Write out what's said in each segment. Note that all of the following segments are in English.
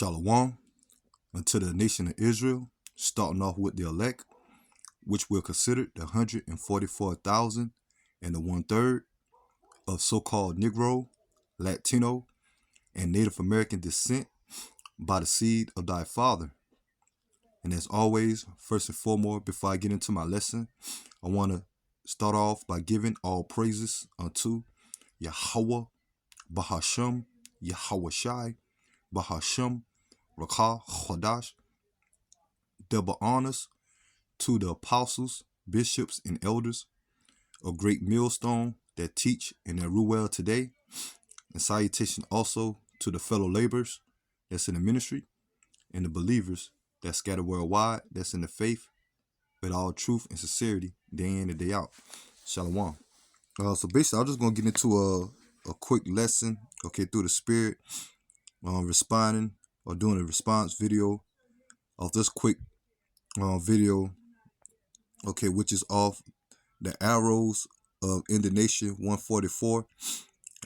Shalom unto the nation of Israel, starting off with the elect, which were considered the 144,000 and the 1/3 of so-called Negro, Latino, and Native American descent by the seed of thy father. And as always, first and foremost, before I get into my lesson, I want to start off by giving all praises unto Yahweh, Bahashem, Yahweh Shai, Bahashem, Rakah, Chodash, double honors to the apostles, bishops, and elders, a great millstone that teach and that rule well today. And salutation also to the fellow laborers that's in the ministry and the believers that scatter worldwide, that's in the faith with all truth and sincerity, day in and day out. Shalom. So basically, I'm just going to get into a quick lesson, okay, through the spirit, responding or doing a response video of this quick video, okay, which is off the arrows of Nation 144.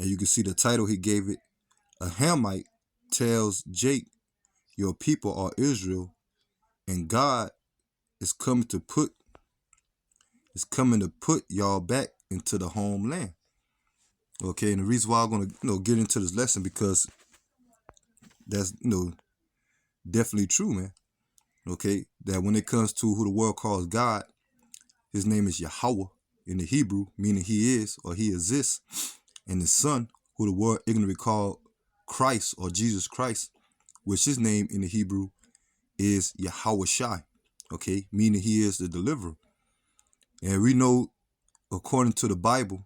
And you can see the title he gave it. A Hamite tells Jake, your people are Israel, and God is coming to put y'all back into the homeland. Okay, and the reason why I'm gonna get into this lesson, because that's definitely true, man. Okay, that when it comes to who the world calls God, his name is Yahweh in the Hebrew, meaning he is or he exists, and the Son, who the world ignorantly called Christ or Jesus Christ, which his name in the Hebrew is Yahweh Shai, okay, meaning he is the deliverer. And we know, according to the Bible,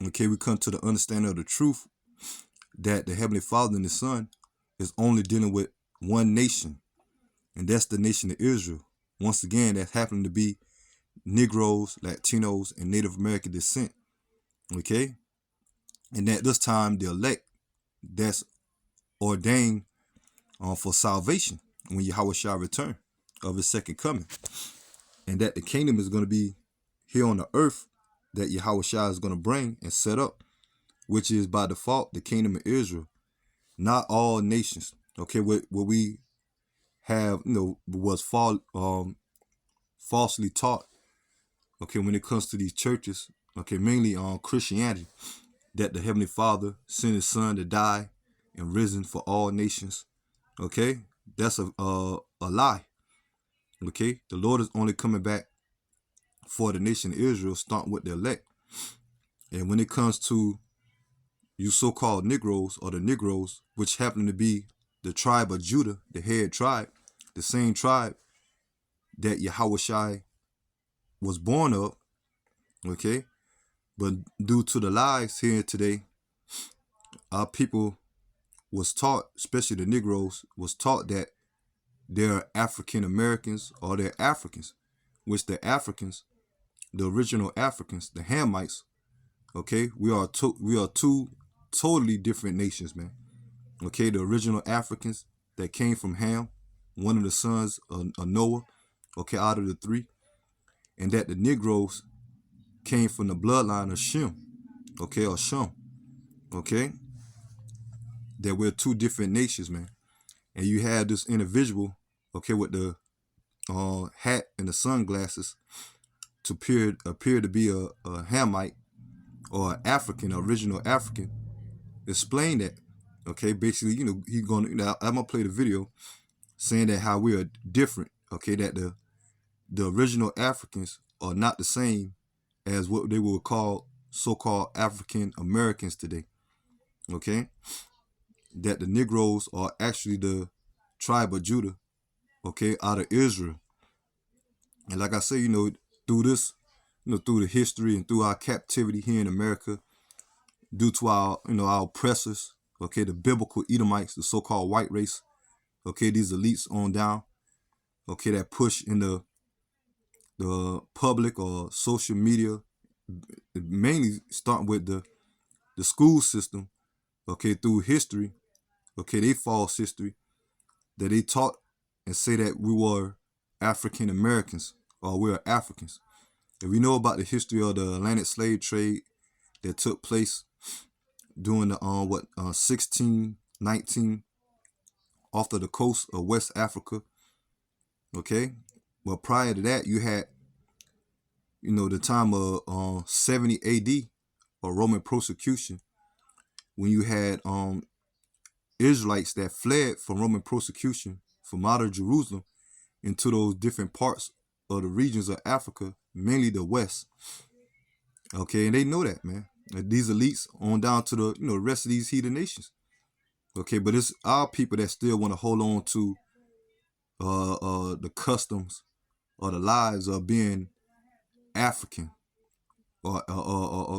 okay, we come to the understanding of the truth that the Heavenly Father and the Son is only dealing with one nation, and that's the nation of Israel. Once again, that's happening to be Negroes, Latinos, and Native American descent, okay? And at this time, the elect that's ordained for salvation when Yahweh shall return of his second coming. And that the kingdom is going to be here on the earth that Yahweh shall is going to bring and set up, which is by default the kingdom of Israel, not all nations. Okay, what we have, was falsely taught, okay, when it comes to these churches, okay, mainly on Christianity, that the Heavenly Father sent his Son to die and risen for all nations. Okay, that's a lie. Okay, the Lord is only coming back for the nation of Israel, starting with the elect. And when it comes to you so-called Negroes or the Negros, which happen to be the tribe of Judah, the head tribe, the same tribe that Yahweh Shai was born of, okay, but due to the lies here today, our people was taught, especially the Negroes, was taught that they're African Americans or they're Africans, which the Africans, the original Africans, the Hamites, okay, we are two totally different nations, man. Okay, the original Africans that came from Ham, one of the sons of Noah, okay, out of the three, and that the Negroes came from the bloodline of Shem, okay, or Shem, okay, that we're two different nations, man. And you have this individual, okay, with the hat and the sunglasses to appear to be a Hamite or African, original African. Explain that, okay. Basically, he's gonna. I'm gonna play the video saying that how we are different, okay. That the original Africans are not the same as what they would call so-called African Americans today, okay. That the Negroes are actually the tribe of Judah, okay, out of Israel. And like I say, through this, through the history and through our captivity here in America, due to our, our oppressors, okay, the biblical Edomites, the so-called white race, okay, these elites on down, okay, that push in the public or social media, mainly starting with the school system, okay, through history, okay, they false history, that they taught and say that we were African Americans or we are Africans. If we know about the history of the Atlantic slave trade that took place during the 1619 off of the coast of West Africa. Okay, well, prior to that, you had, the time of 70 AD, or Roman persecution, when you had Israelites that fled from Roman persecution from out of Jerusalem into those different parts of the regions of Africa, mainly the West. Okay, and they know that, man. These elites on down to the rest of these heathen nations. Okay, but it's our people that still want to hold on to the customs or the lives of being African, or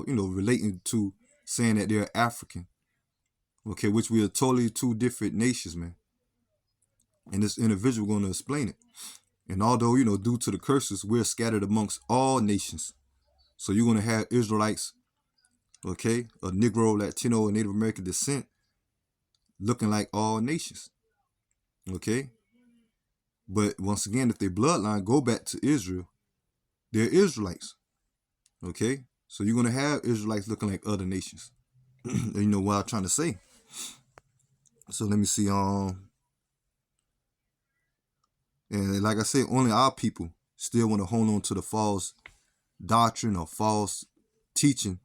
relating to saying that they're African. Okay, which we are totally two different nations, man. And this individual going to explain it. And although, due to the curses, we're scattered amongst all nations. So you're going to have Israelites, okay, of Negro, Latino, and Native American descent, looking like all nations. Okay. But once again, if their bloodline go back to Israel, they're Israelites. Okay. So you're going to have Israelites looking like other nations. You know what I'm trying to say. So let me see. And like I said, only our people still want to hold on to the false doctrine or false teaching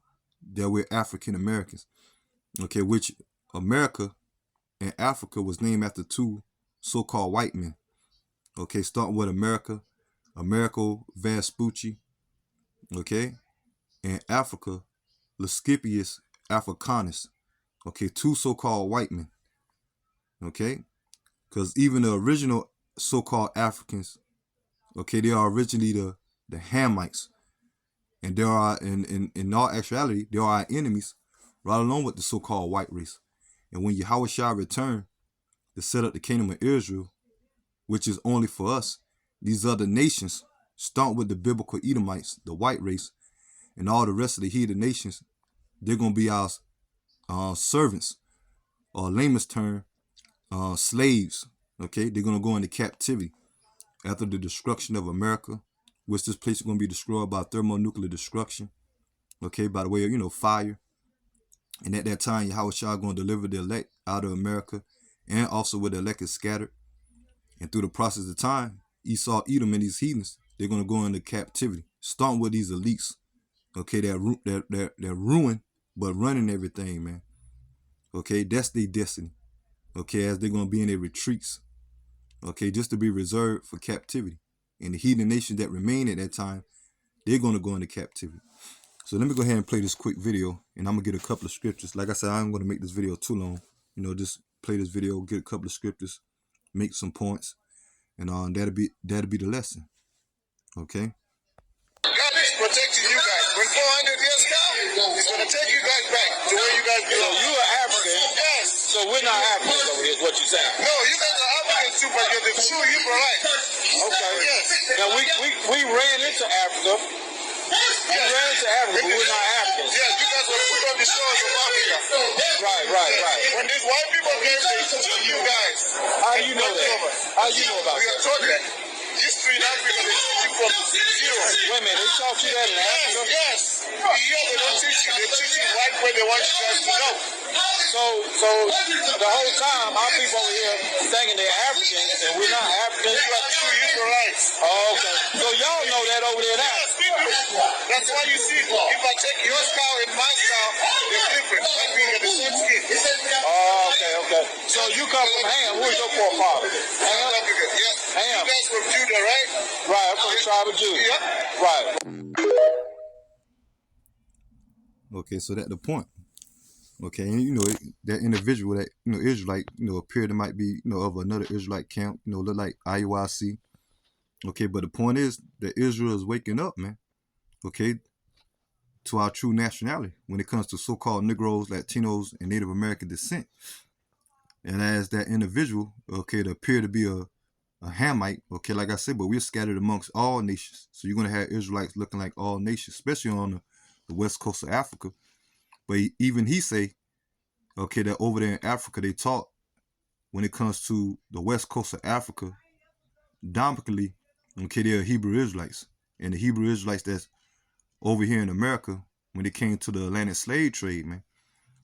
that we're African Americans. Okay, which America and Africa was named after two so-called white men. Okay, starting with Americo Vespucci. Okay, and Africa, Lescipius Africanus. Okay, two so-called white men. Okay, because even the original so-called Africans, okay, they are originally the Hamites, and there are in all actuality there are our enemies right along with the so-called white race. And when Yahushua returned to set up the kingdom of Israel, which is only for us, these other nations, start with the biblical Edomites, the white race, and all the rest of the heathen nations, they're gonna be our servants, or layman's term, slaves. Okay, they're gonna go into captivity after the destruction of America, which this place is gonna be destroyed by thermonuclear destruction. Okay, by the way of fire. And at that time, Yahushua going to deliver the elect out of America, and also with the elect is scattered. And through the process of time, Esau, Edom, and these heathens, they're going to go into captivity, starting with these elites. Okay, they're ruined, but running everything, man. Okay, that's their destiny. Okay, as they're going to be in their retreats. Okay, just to be reserved for captivity. And the heathen nations that remain at that time, they're going to go into captivity. So let me go ahead and play this quick video, and I'm going to get a couple of scriptures. Like I said, I'm going to make this video too long. Just play this video, get a couple of scriptures, make some points, and that'll be the lesson. Okay? God is protecting you guys. When 400 years come, He's going to take you guys back to where you guys belong. So you are African. Yes. So we're not Africans over here, is what you're saying. No, you guys are Africans too, but you're the true Israelite. Okay. Yes. Now we ran into Africa. We ran into Africa, but we're not Africans. Yes, you guys were put on the shores of Africa. Right. When these white people came, they took you guys. How do you know that? How do you know about We that? are taught that. History in Africa, they teach you from zero. Wait a minute, they taught you that in Africa? Yes. Here they don't teach you. They teach you right where they want you guys to know. So the whole time, our people over here thinking they're Africans, and we're not Africans. You are true Israelites. Oh, okay. So y'all know that over there now? Yes, we do. That's why you see, if I take your cow and my cow, they're different. Like we get the same skin. Oh, okay. So you come from Ham. Who's your forefather? Ham? Yeah. Ham. You guys from Judah, right? Right, I'm from the tribe of Judah. Yeah. Right. Okay, so that's the point. Okay, and that individual, that Israelite, appeared to might be of another Israelite camp, look like IUIC. Okay, but the point is that Israel is waking up, man. Okay, to our true nationality when it comes to so-called Negros, Latinos, and Native American descent. And as that individual, okay, to appear to be a Hamite, okay, like I said, but we're scattered amongst all nations. So you're going to have Israelites looking like all nations, especially on the west coast of Africa. But even he say, okay, that over there in Africa, they taught when it comes to the west coast of Africa, dominantly, okay, they're Hebrew Israelites. And the Hebrew Israelites that's over here in America, when it came to the Atlantic slave trade, man.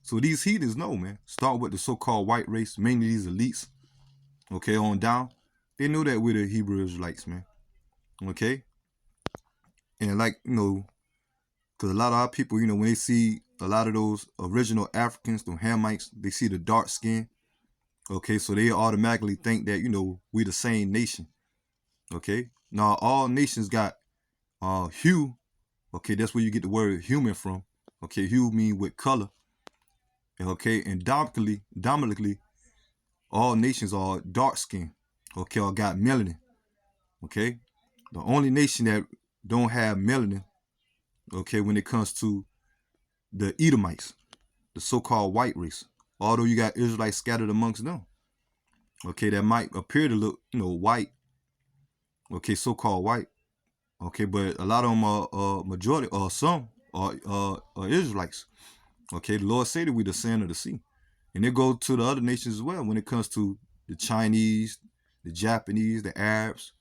So these heathens know, man. Start with the so-called white race, mainly these elites. okay, on down, they know that we're the Hebrew Israelites, man. Okay? And like, because a lot of our people, when they see a lot of those original Africans, the Hamites, they see the dark skin. Okay, so they automatically think that, we the same nation. Okay? Now, all nations got hue. Okay, that's where you get the word human from. Okay, hue mean with color. Okay, and dominantly, all nations are dark skinned. Okay, or got melanin. Okay, the only nation that don't have melanin, okay, when it comes to the Edomites, the so-called white race. Although you got Israelites scattered amongst them, okay, that might appear to look, white, okay, so-called white, okay, but a lot of them are majority, or some are Israelites. Okay, the Lord say that we the sand of the sea, and it goes to the other nations as well when it comes to the Chinese, the Japanese, the Arabs,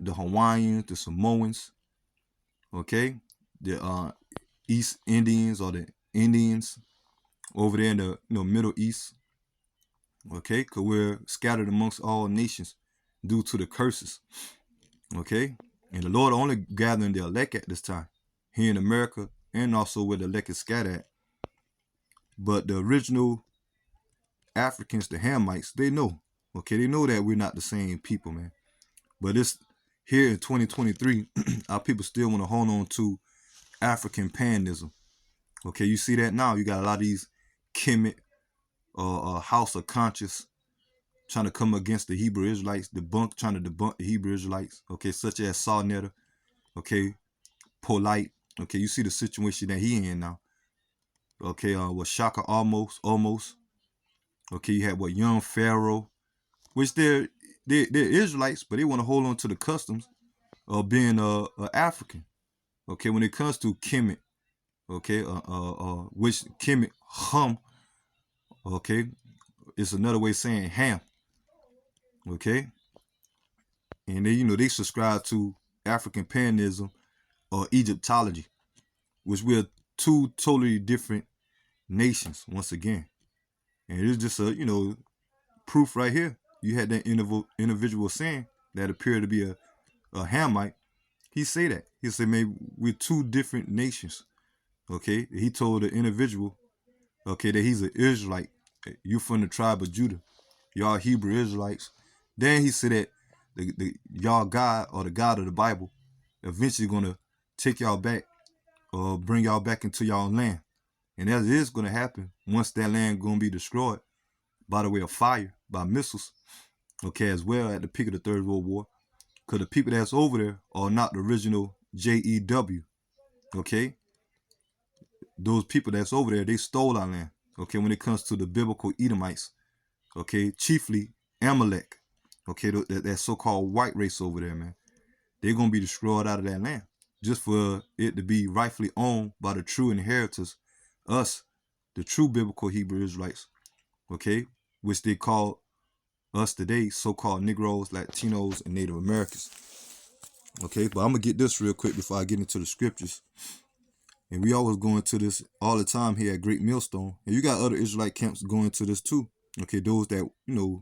the Hawaiians, the Samoans, okay, the East Indians or the Indians over there in the Middle East, okay, because we're scattered amongst all nations due to the curses, okay, and the Lord only gathering the elect at this time here in America and also where the elect is scattered at. But the original Africans, the Hamites, they know, okay, they know that we're not the same people, man. But it's here in 2023, our people still want to hold on to African panism. Okay, you see that now. You got a lot of these Kemet, House of Conscious, trying to come against the Hebrew Israelites, trying to debunk the Hebrew Israelites. Okay, such as Saul Netter, okay, Polite. Okay, you see the situation that he in now. Okay, with Shaka almost. Okay, you had young Pharaoh, which they're Israelites, but they want to hold on to the customs of being a African. Okay, when it comes to Kemet, okay, which Kemet okay, it's another way of saying ham. Okay, and they subscribe to African paganism or Egyptology, which we're two totally different nations once again. And it's just a proof right here. You had that individual saying that appeared to be a Hamite. He say that. He said, maybe we're two different nations. Okay. He told the individual, okay, that he's an Israelite. You from the tribe of Judah. Y'all Hebrew Israelites. Then he said that the y'all God or the God of the Bible eventually gonna take y'all back or bring y'all back into y'all land. And that is gonna happen once that land gonna be destroyed by the way of fire, by missiles. Okay, as well at the peak of the Third World War. Because the people that's over there are not the original JEW. Okay? Those people that's over there, they stole our land. Okay, when it comes to the biblical Edomites. Okay, chiefly Amalek. Okay, that so-called white race over there, man. They're going to be destroyed out of that land. Just for it to be rightfully owned by the true inheritors, us, the true biblical Hebrew Israelites. Okay, which they call us today, so-called Negros, Latinos, and Native Americans. Okay, but I'm going to get this real quick before I get into the scriptures. And we always go into this all the time here at Great Millstone. And you got other Israelite camps going into this too. Okay, those that,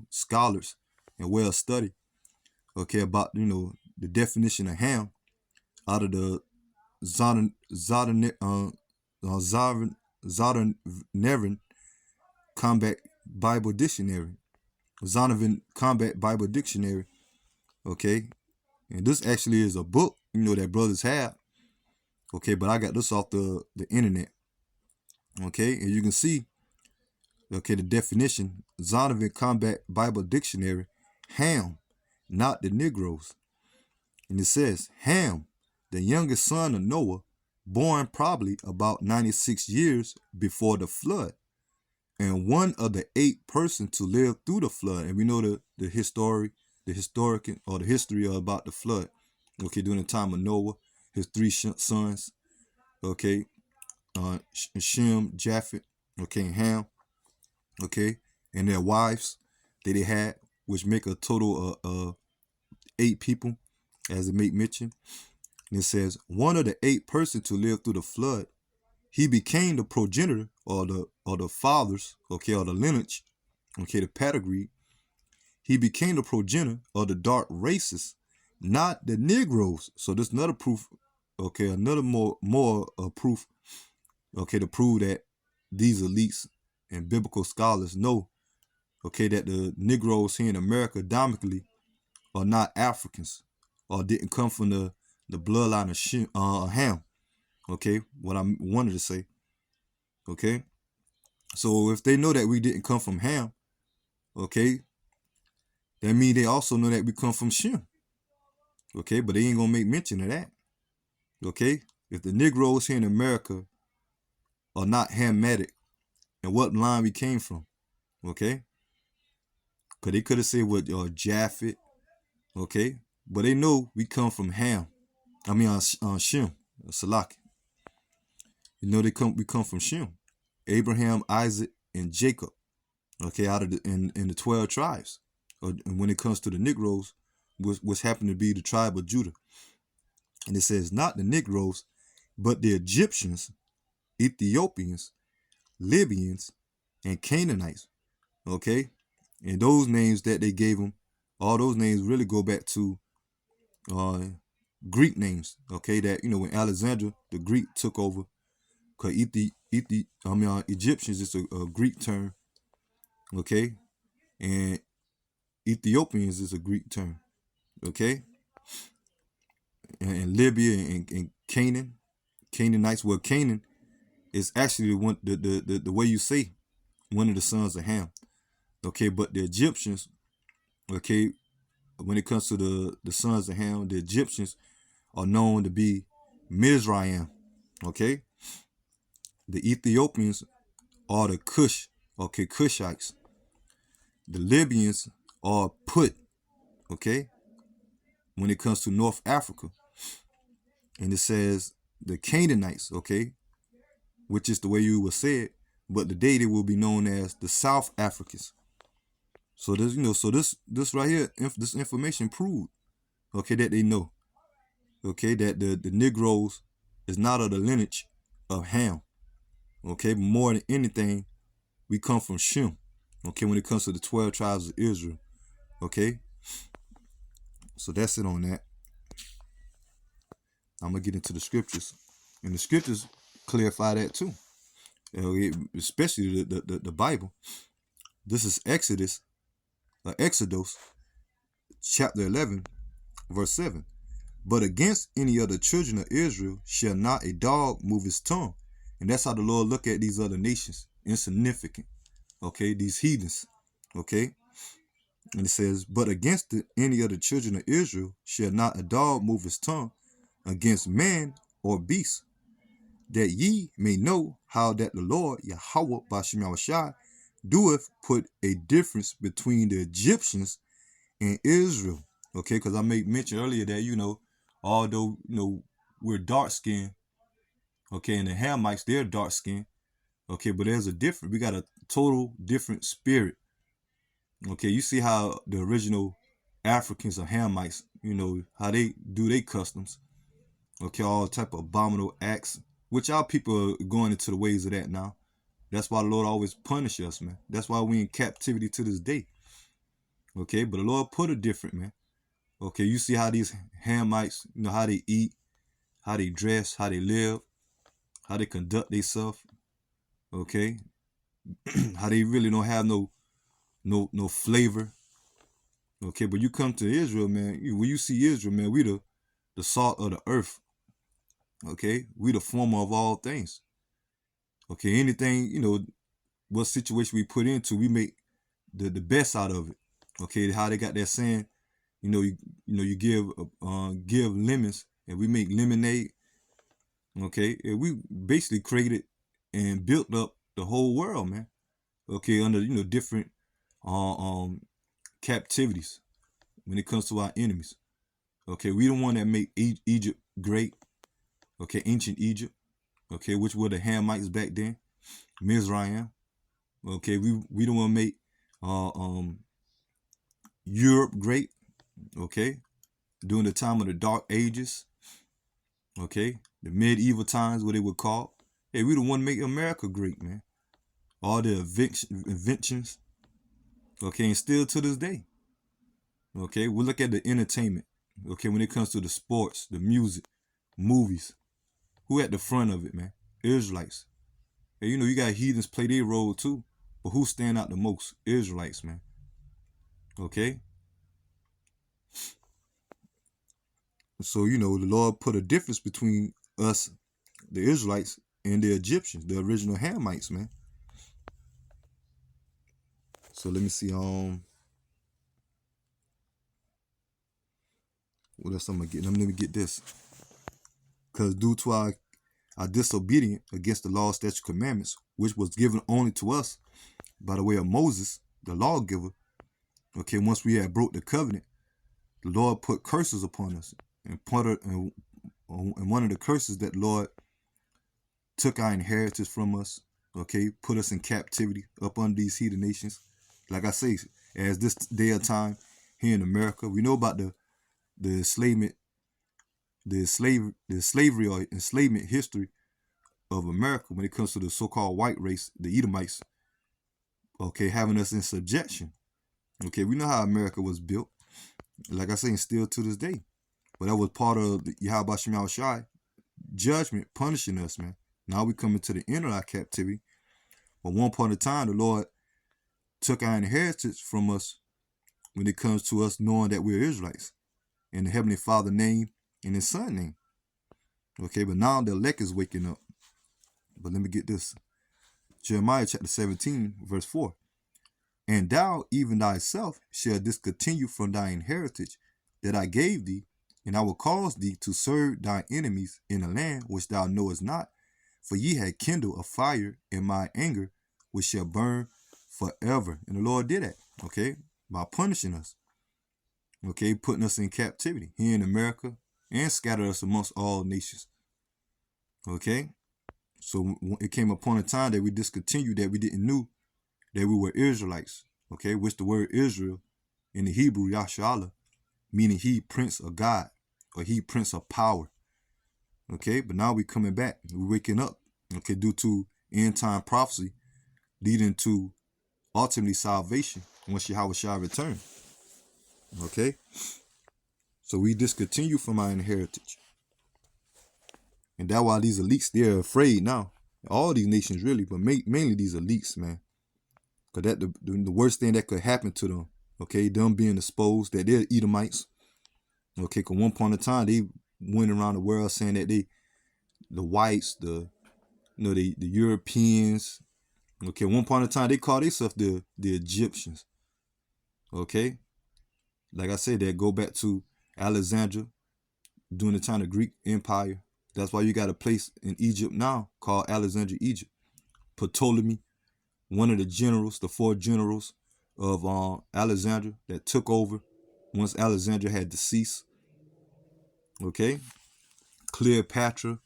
scholars and well studied. Okay, about, the definition of ham out of the Zondervan Combat Bible Dictionary. Zondervan Combat Bible Dictionary. Okay, and this actually is a book, that brothers have. Okay, but I got this off the internet. Okay, and you can see, okay, the definition, Zondervan Combat Bible Dictionary, Ham, not the Negros. And it says, Ham, the youngest son of Noah, born probably about 96 years before the flood, and one of the 8 persons to live through the flood. And we know the history about the flood. Okay, during the time of Noah, his 3 sons, okay, Shem, Japheth, okay, and Ham, okay, and their wives that they had, which make a total of 8 people, as it make mention. And it says, one of the 8 persons to live through the flood, he became the progenitor or the fathers, okay, or the lineage, okay, the pedigree, he became the progenitor of the dark races, not the Negroes. So this another proof, okay, another more proof, okay, to prove that these elites and biblical scholars know, okay, that the Negroes here in America dominantly are not Africans or didn't come from the bloodline of Ham. Okay, what I wanted to say. Okay, so if they know that we didn't come from Ham, okay, that means they also know that we come from Shem. Okay, but they ain't gonna make mention of that. Okay, if the Negroes here in America are not Hamitic, and what line we came from, okay, because they could have said what Japhet, okay, but they know we come from Ham. I mean Shem, Salaki. You know we come from Shem, Abraham, Isaac, and Jacob. Okay, out of in the 12 tribes. And when it comes to the Negroes, which happen to be the tribe of Judah, and it says not the Negroes, but the Egyptians, Ethiopians, Libyans, and Canaanites. Okay, and those names that they gave them, all those names really go back to Greek names. Okay, that when Alexander the Greek took over, because Egyptians is a Greek term. Okay, and Ethiopians is a Greek term. Okay, and Libya and Canaan, Canaanites. Well, Canaan is actually the way you say one of the sons of Ham. Okay, but the Egyptians, okay, when it comes to the sons of Ham, the Egyptians are known to be Mizraim. Okay, the Ethiopians are the Cush, okay, Cushites. The Libyans are Put, okay, when it comes to North Africa. And it says the Canaanites, okay, which is the way you would say it, but today they will be known as the South Africans. So this, this right here, this information proved, okay, that they know, okay, that the Negroes is not of the lineage of Ham, okay, but more than anything, we come from Shem, okay, when it comes to the 12 tribes of Israel, okay. So that's it on that. I'm gonna get into the scriptures, and the scriptures clarify that too, especially the Bible. This is Exodus chapter 11, verse 7. But against any of the children of Israel shall not a dog move his tongue. And that's how the Lord look at these other nations, insignificant, okay, these heathens, okay. And it says, but against any of the children of Israel shall not a dog move his tongue against man or beast, that ye may know how that the Lord Yahweh B'Shem Yahushai doeth put a difference between the Egyptians and Israel. Okay, because I made mention earlier that, although, we're dark skinned, okay, and the Hamites, they're dark skinned, okay, but there's we got a total different spirit. Okay, you see how the original Africans or Hamites, how they do their customs. Okay, all type of abominable acts, which our people are going into the ways of that now. That's why the Lord always punish us, man. That's why we in captivity to this day. Okay, but the Lord put it different, man. Okay, you see how these Hamites, how they eat, how they dress, how they live, how they conduct themselves. Okay, how they really don't have no flavor. Okay, but you come to Israel, man. When you see Israel, man, we the salt of the earth. Okay, we the former of all things. Okay, anything, what situation we put into, we make the best out of it. Okay, how they got that saying, you give lemons and we make lemonade. Okay, and we basically created and built up the whole world, man. Okay, under different captivities when it comes to our enemies. Okay, we the one that make Egypt great. Okay, ancient Egypt. Okay, which were the Hamites back then, Mizraim. Okay, we the one make Europe great. Okay, during the time of the Dark Ages. Okay, the medieval times, what they would call. Hey, we the one make America great, man. All the inventions. Okay, and still to this day. Okay, we look at the entertainment. Okay, when it comes to the sports, the music, movies, who at the front of it, man? Israelites. And you got heathens play their role too, but who stand out the most? Israelites, man. Okay, so the Lord put a difference between us, the Israelites, and the Egyptians, the original Hamites, man. So let me see. What else I'm gonna get? Let me get this. Because due to our disobedience against the law, statute, commandments, which was given only to us by the way of Moses, the lawgiver. Okay, once we had broke the covenant, the Lord put curses upon us, and one of the curses that the Lord took our inheritance from us. Okay, put us in captivity up under these heathen nations. Like I say, as this day of time here in America, we know about the enslavement, the slavery or enslavement history of America when it comes to the so-called white race, the Edomites. Okay, having us in subjection. Okay, we know how America was built. Like I say, and still to this day. But that was part of the Yahweh Shem Yahushai judgment, punishing us, man. Now we coming to the end of our captivity. But one point of time, the Lord took our inheritance from us when it comes to us knowing that we're Israelites in the Heavenly Father name and His Son name. Okay, but now the elect is waking up. But let me get this. Jeremiah chapter 17, verse 4. And thou, even thyself, shalt discontinue from thine heritage that I gave thee, and I will cause thee to serve thine enemies in a land which thou knowest not. For ye had kindled a fire in my anger, which shall burn forever. And the Lord did that, okay, by punishing us, okay, putting us in captivity here in America and scattered us amongst all nations, okay. So it came upon a time that we discontinued, that we didn't know that we were Israelites, okay, which the word Israel in the Hebrew, Yashala, meaning he prince of God, or he prince of power, okay. But now we coming back, we waking up, okay, due to end time prophecy leading to ultimately salvation once Yahweh shall return, okay. So we discontinue from our inheritance, and that's why these elites, they're afraid now. All these nations really, but mainly these elites, man. Because that the worst thing that could happen to them, okay, them being exposed that they're Edomites, okay, because one point in time they went around the world saying that the whites, the Europeans, okay, one point in time they called themselves the Egyptians, okay. Like I said, that go back to Alexandria during the time of the Greek Empire. That's why you got a place in Egypt now called Alexandria, Egypt. Ptolemy, one of the generals, the 4 generals of Alexandria that took over once Alexandria had deceased. Okay, Cleopatra.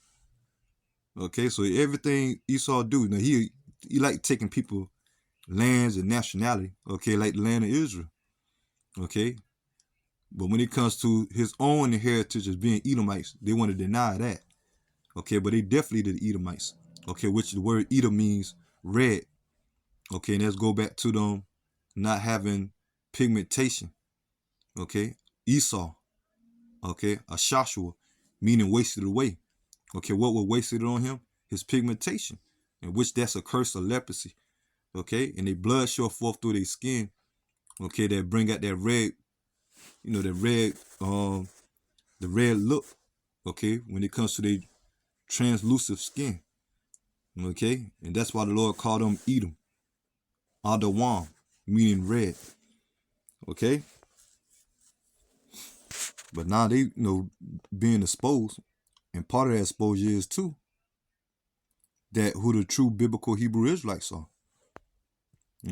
Okay, so everything Esau do, now he like taking people lands and nationality. Okay, like the land of Israel. Okay, but when it comes to his own heritage as being Edomites, they want to deny that. Okay, but they definitely the Edomites. Okay, which the word Edom means red. Okay, and let's go back to them not having pigmentation. Okay, Esau. Okay, a Joshua, meaning wasted away. Okay, what was wasted on him? His pigmentation, in which that's a curse of leprosy. Okay, and they blood show forth through their skin. Okay, that bring out that red, the red look. Okay, when it comes to their translucent skin. Okay, and that's why the Lord called them Edom, Adawam, meaning red. Okay, but now they being exposed, and part of that exposure is too that who the true biblical Hebrew Israelites are.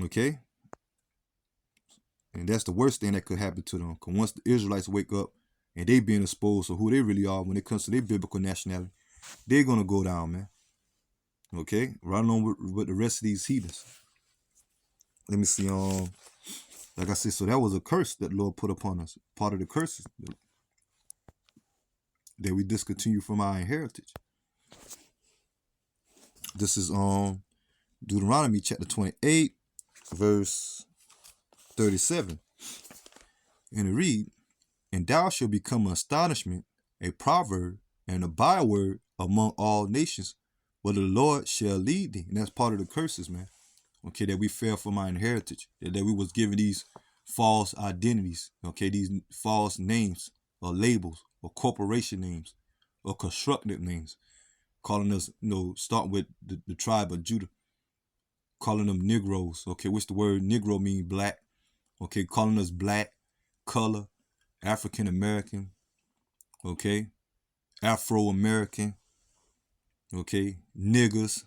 Okay, and that's the worst thing that could happen to them. Because once the Israelites wake up and they being exposed to who they really are when it comes to their biblical nationality, they're gonna go down, man. Okay, right along with the rest of these heathens. Let me see. Like I said, so that was a curse that the Lord put upon us. Part of the curses that we discontinue from our heritage. This is Deuteronomy chapter 28, verse 37. And it read, and thou shalt become an astonishment, a proverb, and a byword among all nations, but the Lord shall lead thee. And that's part of the curses, man. Okay, that we fell from our inheritance, that we was given these false identities, okay, these false names or labels or corporation names or constructed names, calling us, start with the tribe of Judah, calling them Negros, okay, which the word Negro means black, okay, calling us black, color, African American, okay, Afro American, okay, niggers,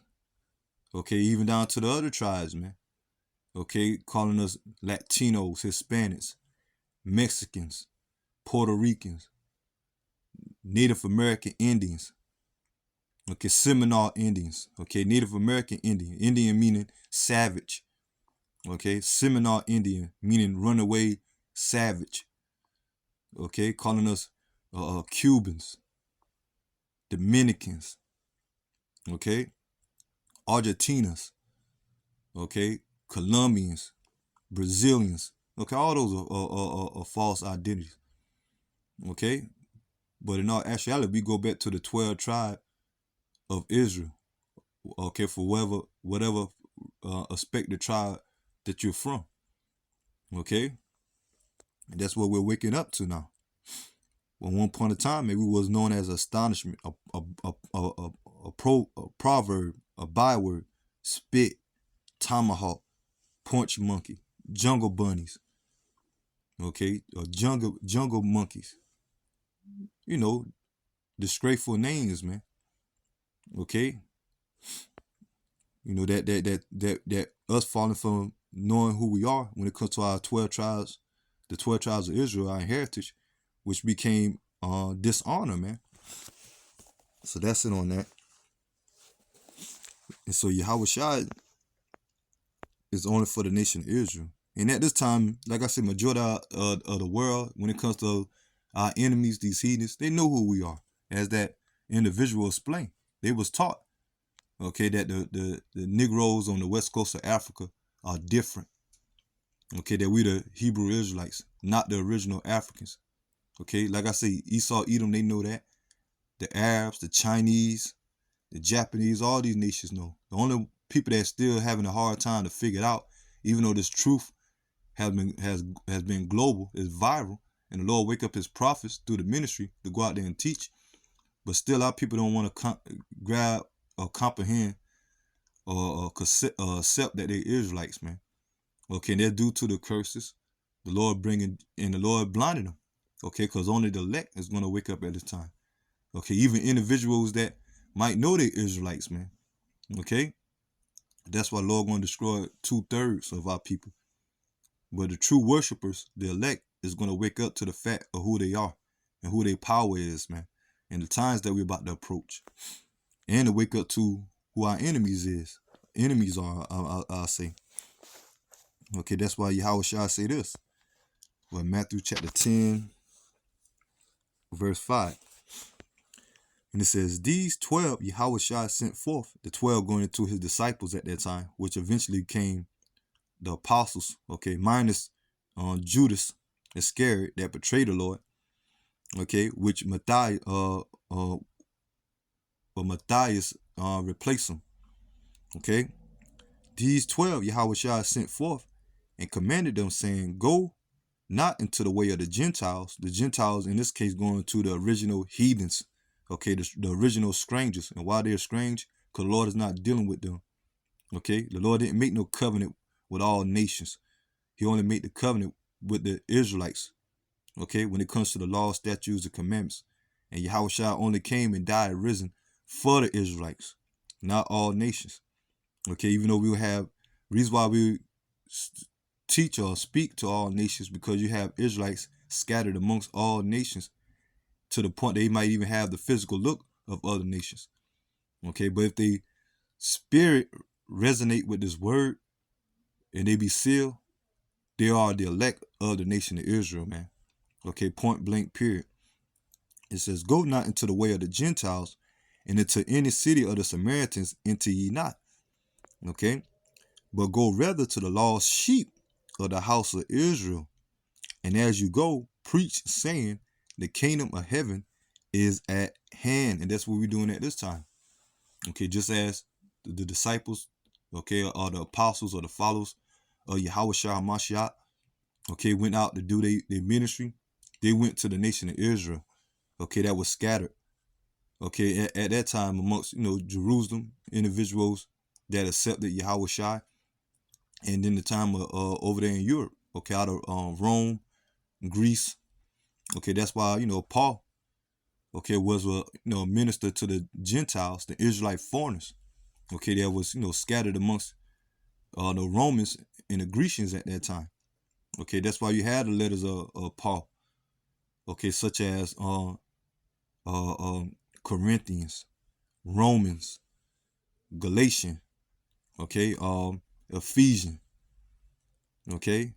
okay, even down to the other tribes, man, okay, calling us Latinos, Hispanics, Mexicans, Puerto Ricans, Native American Indians, okay, Seminole Indians, okay, Native American Indian, Indian meaning savage, okay, Seminole Indian meaning runaway savage, okay, calling us Cubans, Dominicans, okay, Argentinas, okay, Colombians, Brazilians, okay, all those are false identities, okay, but in all actuality, we go back to the 12 tribes of Israel, okay, for whatever expected tribe that you're from, okay, and that's what we're waking up to now. At one point in time, maybe was known as astonishment, a proverb, a byword, spit, tomahawk, punch monkey, jungle bunnies, okay, or jungle monkeys. Disgraceful names, man. Okay, that us falling from knowing who we are when it comes to our 12 tribes, the 12 tribes of Israel, our heritage, which became dishonor, man. So that's it on that. And so Yahweh Shai is only for the nation of Israel. And at this time, like I said, majority of the world, when it comes to our enemies, these heathens, they know who we are. As that individual explained, they was taught, okay, that the Negros on the west coast of Africa are different. Okay, that we the Hebrew Israelites, not the original Africans. Okay, like I say, Esau, Edom, they know that. The Arabs, the Chinese, the Japanese, all these nations know. The only people that still having a hard time to figure it out, even though this truth has been global, is viral, and the Lord wake up his prophets through the ministry to go out there and teach, but still our people don't want to grab or comprehend or accept that they're Israelites, man. Okay, and they're due to the curses, the Lord bringing, and the Lord blinding them. Okay, because only the elect is going to wake up at this time. Okay, even individuals that might know they're Israelites, man. Okay, that's why the Lord going to destroy 2/3 of our people. But the true worshipers, the elect, is going to wake up to the fact of who they are and who their power is, man, and the times that we're about to approach, and to wake up to who our enemies are. I'll say. Okay, that's why Yahweh Shai say this. Well, Matthew chapter 10, verse 5. And it says, these 12 Yahweh Shai sent forth, the 12 going into his disciples at that time, which eventually became the apostles, okay, minus Judas Iscariot that betrayed the Lord, okay, which Matthias replaced him, okay. These 12 Yahweh Shai sent forth and commanded them, saying, go not into the way of the Gentiles in this case going to the original heathens, okay, the original strangers. And why they're strange? Because the Lord is not dealing with them, okay. The Lord didn't make no covenant with all nations. He only made the covenant with the Israelites, okay, when it comes to the law, statutes, and commandments. And Yahweh Shai only came and died and risen for the Israelites, not all nations, okay. Even though we have reasons why we teach or speak to all nations, because you have Israelites scattered amongst all nations to the point they might even have the physical look of other nations, okay. But if they spirit resonate with this word and they be sealed, they are the elect of the nation of Israel, man. Okay, point blank, period. It says, go not into the way of the Gentiles, and into any city of the Samaritans enter ye not, okay, but go rather to the lost sheep of the house of Israel. And as you go, preach, saying, the kingdom of heaven is at hand. And that's what we're doing at this time. Okay, just as the disciples, okay, or the apostles or the followers of Yahweh Shah HaMashiach, okay, went out to do their ministry. They went to the nation of Israel, okay, that was scattered, okay, at that time amongst, Jerusalem, individuals that accepted Yahweh Shai, and then the time of over there in Europe, okay, out of Rome, Greece, okay, that's why, Paul, okay, was a, minister to the Gentiles, the Israelite foreigners, okay, that was, scattered amongst the Romans and the Grecians at that time. Okay, that's why you had the letters of Paul. Okay, such as Corinthians, Romans, Galatians, okay, Ephesians. Okay,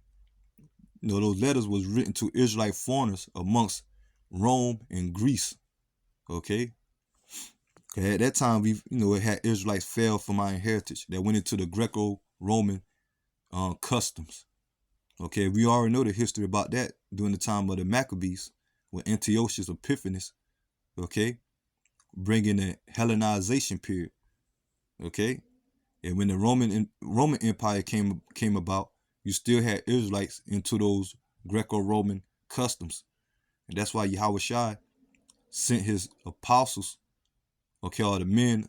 those letters was written to Israelite foreigners amongst Rome and Greece. Okay, at that time it had Israelites fell from our heritage that went into the Greco-Roman customs. Okay, we already know the history about that during the time of the Maccabees, with Antiochus Epiphanes, okay, bringing the Hellenization period, okay, and when the Roman Empire came about, you still had Israelites into those Greco-Roman customs, and that's why Yahweh Shai sent his apostles, okay, or the men,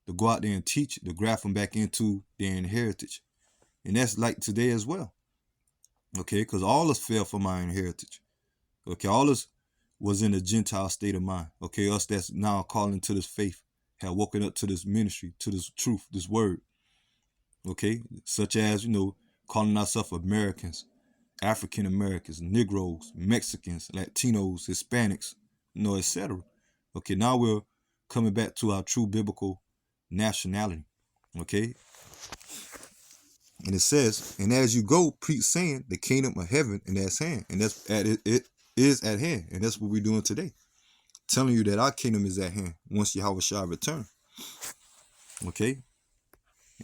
to go out there and teach, to graft them back into their heritage, and that's like today as well. Okay, because all us fell from our heritage. Okay, all us was in a Gentile state of mind. Okay, us that's now calling to this faith, have woken up to this ministry, to this truth, this word. Okay, such as, calling ourselves Americans, African Americans, Negros, Mexicans, Latinos, Hispanics, etc. Okay, now we're coming back to our true biblical nationality. Okay, and it says, and as you go, preach, saying, the kingdom of heaven in at hand, and that's at it is at hand, and that's what we're doing today, telling you that our kingdom is at hand once Yahweh shall return. Okay,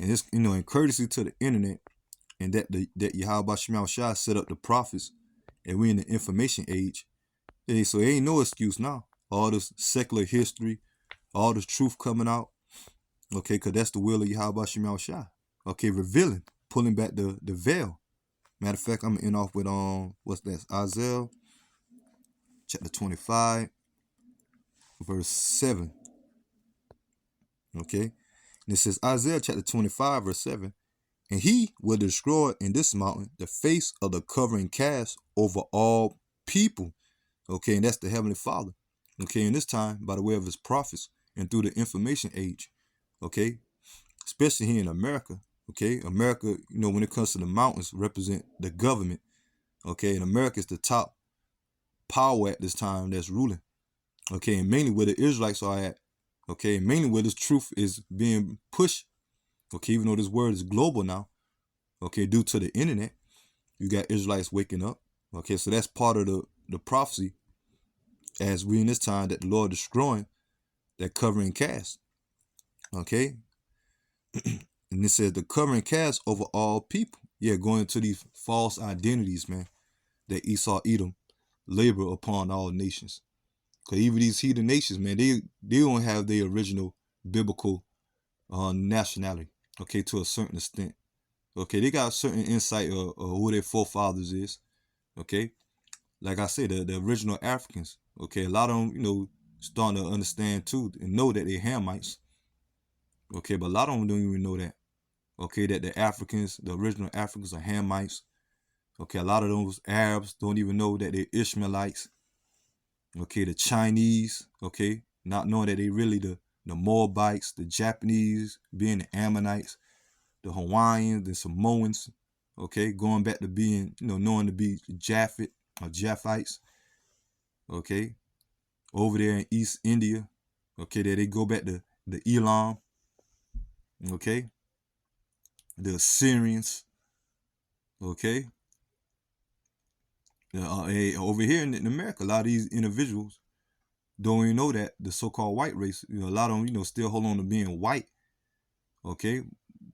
and it's in courtesy to the internet, and that Yahweh Shai set up the prophets, and we're in the information age. Hey, so there ain't no excuse now. All this secular history, all this truth coming out. Okay, because that's the will of Yahweh Shai. Okay, revealing, pulling back the veil. Matter of fact, I'm gonna end off with what's that? Isaiah chapter 25, verse 7. Okay, and it says Isaiah chapter 25, verse 7. And he will destroy in this mountain the face of the covering cast over all people. Okay, and that's the Heavenly Father. Okay, in this time, by the way of his prophets and through the information age. Okay, especially here in America. Okay, America, when it comes to the mountains, represent the government. Okay, and America is the top power at this time that's ruling. Okay, and mainly where the Israelites are at. Okay, and mainly where this truth is being pushed. Okay, even though this word is global now. Okay, due to the internet, you got Israelites waking up. Okay, so that's part of the prophecy, as we in this time that the Lord destroying that covering cast. Okay, and it says the covering cast over all people. Yeah, going to these false identities, man, that Esau Edom labor upon all nations. Because even these heathen nations, man, they don't have their original biblical nationality. Okay, to a certain extent. Okay, they got a certain insight of who their forefathers is. Okay, like I said, the original Africans. Okay, a lot of them, starting to understand too and know that they're Hamites. Okay, but a lot of them don't even know that. Okay, that the Africans, the original Africans, are Hamites. Okay, a lot of those Arabs don't even know that they're Ishmaelites. Okay, the Chinese. Okay, not knowing that they really the Moabites, the Japanese being the Ammonites, the Hawaiians, the Samoans. Okay, going back to being, knowing to be Japhet or Japhites. Okay, over there in East India. Okay, there they go back to the Elam. Okay, the Assyrians. Okay, over here in America, a lot of these individuals don't even know that the so-called white race, a lot of them, still hold on to being white. Okay,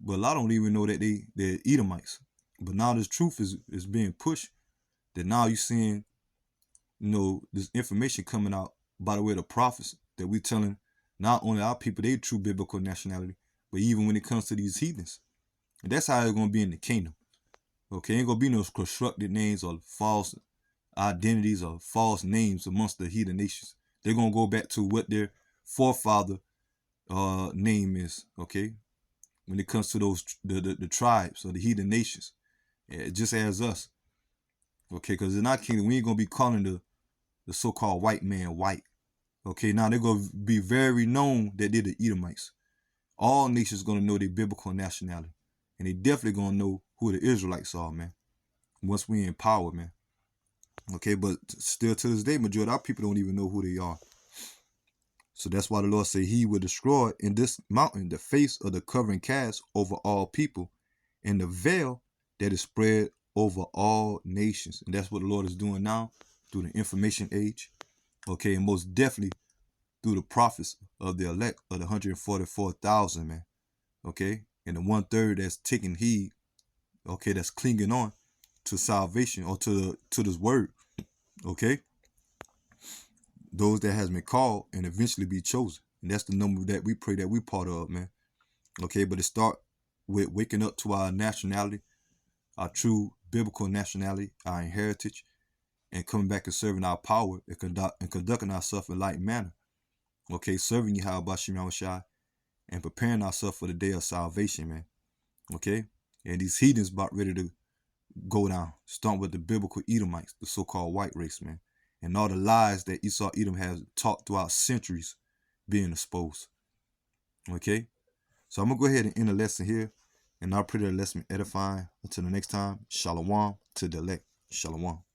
but a lot of them don't even know that they're Edomites. But now this truth is being pushed, that now you seeing, this information coming out by the way of the prophets that we telling not only our people their true biblical nationality, but even when it comes to these heathens. And that's how it's going to be in the kingdom. Okay, ain't going to be no constructed names or false identities or false names amongst the heathen nations. They're going to go back to what their forefather name is, okay, when it comes to those the tribes or the heathen nations, just as us, okay, because in our kingdom, we ain't going to be calling the so-called white man white. Okay, now they're going to be very known that they're the Edomites. All nations going to know their biblical nationality. And they definitely going to know who the Israelites are, man. Once we in power, man. Okay, but still to this day, majority of our people don't even know who they are. So that's why the Lord said he will destroy in this mountain the face of the covering cast over all people and the veil that is spread over all nations. And that's what the Lord is doing now through the information age. Okay, and most definitely through the prophets of the elect of the 144,000, man. Okay, and the 1/3 that's taking heed, okay, that's clinging on to salvation or to this word. Okay, those that has been called and eventually be chosen. And that's the number that we pray that we part of, man. Okay, but it start with waking up to our nationality, our true biblical nationality, our heritage, and coming back and serving our power and conducting ourselves in like manner. Okay, serving Yahweh Bashim Yahushai and preparing ourselves for the day of salvation, man. Okay, and these heathens about ready to go down, start with the biblical Edomites, the so-called white race, man, and all the lies that Esau Edom has taught throughout centuries being exposed. Okay, so I'm gonna go ahead and end the lesson here, and I pray that the lesson edifying. Until the next time, shalom to the elect. Shalom.